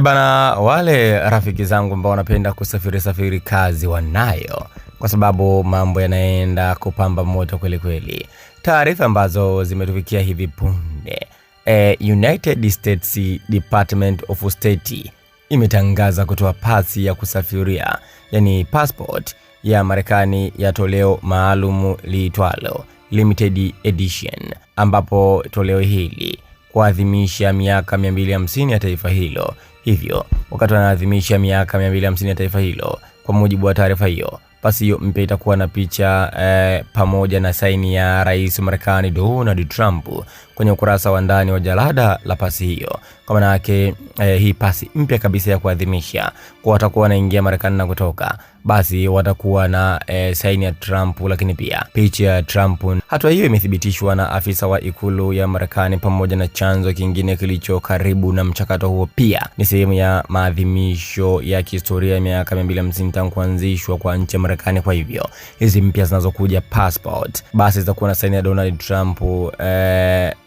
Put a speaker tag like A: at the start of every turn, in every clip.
A: Bana, wale rafiki zangu ambao wanapenda kusafiri kazi wanayo, kwa sababu mambo yanaenda kupamba moto kweli kweli. Taarifa ambazo zimetufikia hivi punde, United States Department of State imetangaza kutoa pasi ya kusafiria, yani passport ya Marekani ya toleo maalum liitwalo Limited Edition, ambapo toleo hili kuadhimisha miaka 250 ya taifa hilo. Hivyo wakati wanaadhimisha miaka 250 ya taifa hilo, kwa mujibu wa taarifa hiyo, pasi hiyo mpya itakuwa na picha pamoja na saini ya rais wa Marekani Donald Trump kwenye ukurasa wa ndani wa jalada la pasi hiyo. Kwa maana yake hii pasi mpya kabisa ya kuadhimisha kwa watakuwa wanaingia Marekani na kutoka, basi watakuwa na saini ya Trump, lakini pia picha ya Trump. Hatua hiyo imethibitishwa na afisa wa ikulu ya Marekani pamoja na chanzo kingine kilicho karibu na mchakato huo. Pia ni sehemu ya maadhimisho ya kihistoria ya miaka 250 tangu kuanzishwa kwa nchi ya Marekani. Kwa hivyo hizi mpya zinazokuja passport, basi zitakuwa na saini ya Donald Trump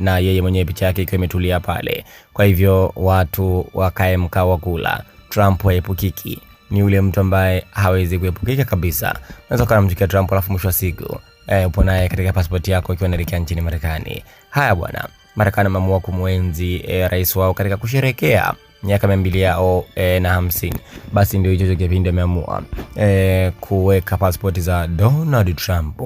A: na yeye mwenyewe picha yake ikiwa imetulia pale. Kwa hivyo watu wakae mkao wa kula. Trump haepukiki, ni yule mtu ambaye hawezi kuepukika kabisa. Unaweza kumchukia Trump alafu mwisho wa siku upo naye katika passport yako ikiwa unaelekea nchini Marekani. Haya bwana, Marekani wameamua kumwenzi rais wao katika kusherehekea miaka 250. Basi ndio hicho kipindi ameamua kuweka passport za Donald Trump.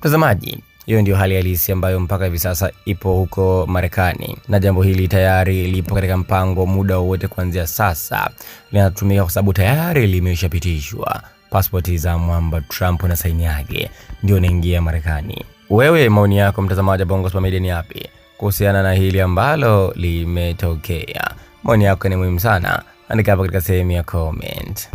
A: Mtazamaji, hiyo ndio hali halisi ambayo mpaka hivi sasa ipo huko Marekani, na jambo hili tayari lipo katika mpango muda wote kuanzia sasa linatumika, kwa sababu tayari limeshapitishwa. Passport za mwamba Trump na saini yake ndio inaingia Marekani. Wewe maoni yako mtazamaji wa Bongo Spam Media ni yapi kuhusiana na hili ambalo limetokea? Maoni yako ni muhimu sana, andika hapo katika sehemu ya comment.